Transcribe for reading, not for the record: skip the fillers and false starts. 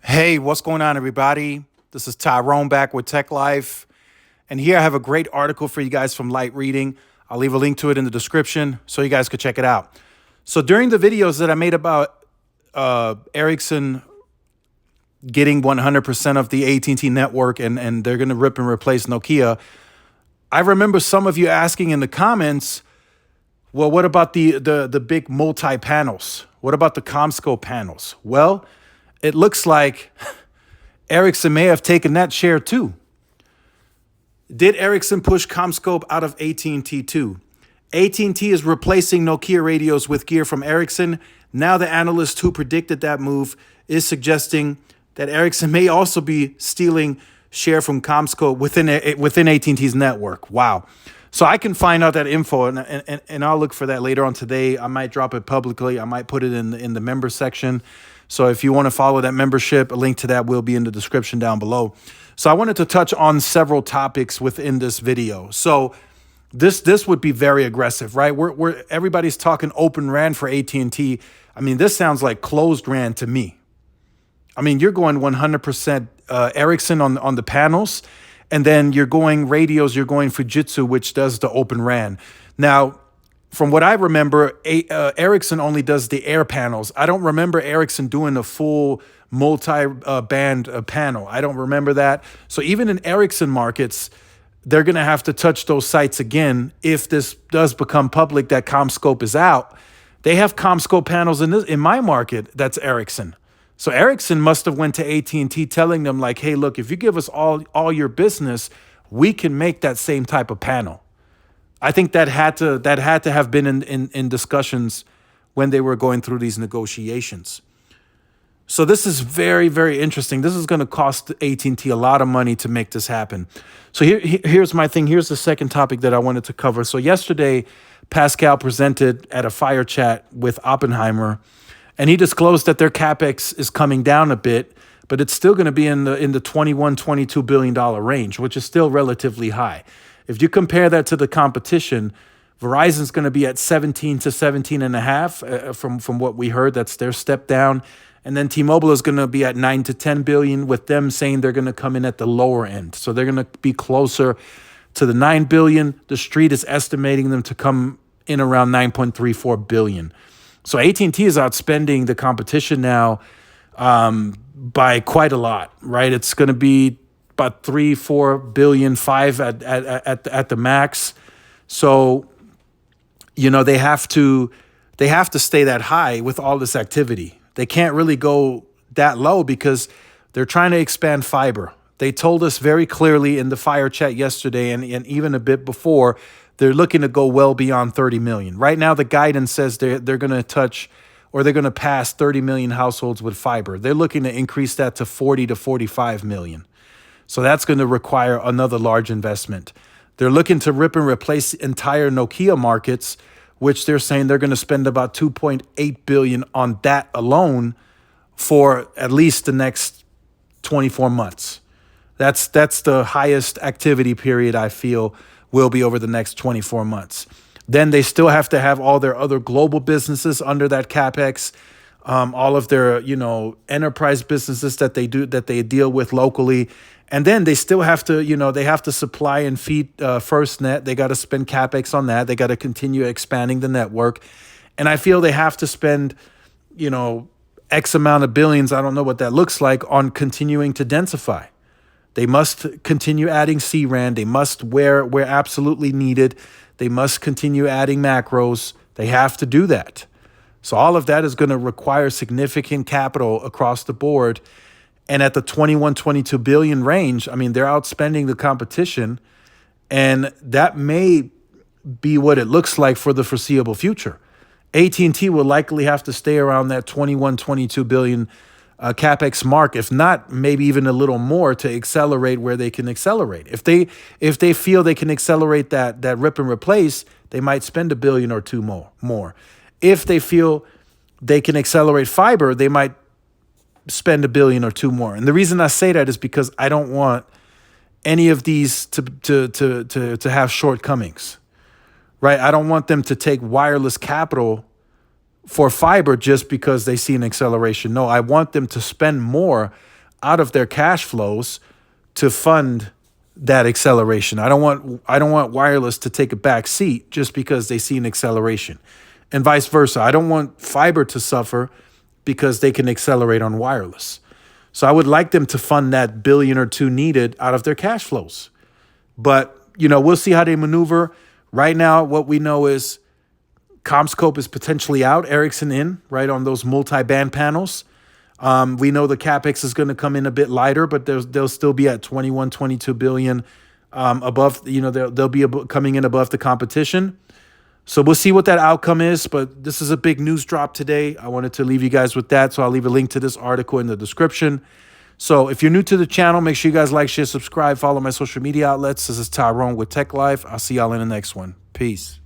Hey, what's going on, everybody? This is Tyrone back with Tech Life. And here I have a great article for you guys from Light Reading. I'll leave a link to it in the description so you guys could check it out. So during the videos that I made about Ericsson getting 100% of the AT&T network and they're going to rip and replace Nokia, I remember some of you asking in the comments, well, what about the big multi-panels? What about the CommScope panels? Well, it looks like Ericsson may have taken that share too. Did Ericsson push CommScope out of AT&T too? AT&T is replacing Nokia radios with gear from Ericsson. Now the analyst who predicted that move is suggesting that Ericsson may also be stealing share from CommScope within AT&T's network. Wow. So I can find out that info and I'll look for that later on today. I might drop it publicly. I might put it in the member section. So if you want to follow that membership, a link to that will be in the description down below. So I wanted to touch on several topics within this video. So this would be very aggressive, right? We're everybody's talking open RAN for AT&T. I mean, this sounds like closed RAN to me. I mean, you're going 100% Ericsson on the panels, and then you're going radios, you're going Fujitsu, which does the open RAN. Now, from what I remember, Ericsson only does the air panels. I don't remember Ericsson doing a full multi-band panel. I don't remember that. So even in Ericsson markets, they're going to have to touch those sites again if this does become public that CommScope is out. They have CommScope panels in my market that's Ericsson. So Ericsson must have went to AT&T telling them like, hey, look, if you give us all your business, we can make that same type of panel. I think that had to have been in discussions when they were going through these negotiations. So this is very, very interesting. This is going to cost AT&T a lot of money to make this happen. So here's my thing. Here's the second topic that I wanted to cover. So yesterday, Pascal presented at a fire chat with Oppenheimer, and he disclosed that their CapEx is coming down a bit, but it's still going to be in the $21-22 billion range, which is still relatively high. If you compare that to the competition, Verizon's going to be at 17 to 17 and a half from what we heard. That's their step down. And then T-Mobile is going to be at 9 to 10 billion, with them saying they're going to come in at the lower end. So they're going to be closer to the 9 billion. The street is estimating them to come in around 9.34 billion. So AT&T is outspending the competition now by quite a lot, right? It's going to be about 3-4 billion, 5 at the max. So, you know, they have to stay that high with all this activity. They can't really go that low because they're trying to expand fiber. They told us very clearly in the fire chat yesterday and even a bit before, they're looking to go well beyond 30 million. Right now, the guidance says they're going to touch or they're going to pass 30 million households with fiber. They're looking to increase that to 40 to 45 million. So that's going to require another large investment. They're looking to rip and replace entire Nokia markets, which they're saying they're going to spend about 2.8 billion on that alone for at least the next 24 months. That's the highest activity period I feel will be over the next 24 months. Then they still have to have all their other global businesses under that CapEx. All of their, enterprise businesses that they deal with locally. And then they still have to, they have to supply and feed FirstNet. They got to spend CapEx on that. They got to continue expanding the network. And I feel they have to spend, X amount of billions, I don't know what that looks like, on continuing to densify. They must continue adding C-RAN. They must, where absolutely needed, they must continue adding macros. They have to do that. So all of that is going to require significant capital across the board. And at the 21-22 billion range, I mean, they're outspending the competition. And that may be what it looks like for the foreseeable future. AT&T will likely have to stay around that 21-22 billion CapEx mark, if not maybe even a little more, to accelerate where they can accelerate. If they feel they can accelerate that rip and replace, they might spend $1 billion or $2 billion more. If they feel they can accelerate fiber, they might spend $1 billion or $2 billion more. And the reason I say that is because I don't want any of these to have shortcomings, right? I don't want them to take wireless capital for fiber just because they see an acceleration. No, I want them to spend more out of their cash flows to fund that acceleration. I don't want wireless to take a back seat just because they see an acceleration, and vice versa. I don't want fiber to suffer because they can accelerate on wireless. So I would like them to fund that billion or two needed out of their cash flows. But, we'll see how they maneuver. Right now, what we know is CommScope is potentially out, Ericsson in, right, on those multi-band panels. We know the CapEx is going to come in a bit lighter, but they'll still be at 21, 22 billion above, they'll be coming in above the competition. So we'll see what that outcome is, but this is a big news drop today. I wanted to leave you guys with that, so I'll leave a link to this article in the description. So if you're new to the channel, make sure you guys like, share, subscribe, follow my social media outlets. This is Tyrone with Tech Life. I'll see y'all in the next one. Peace.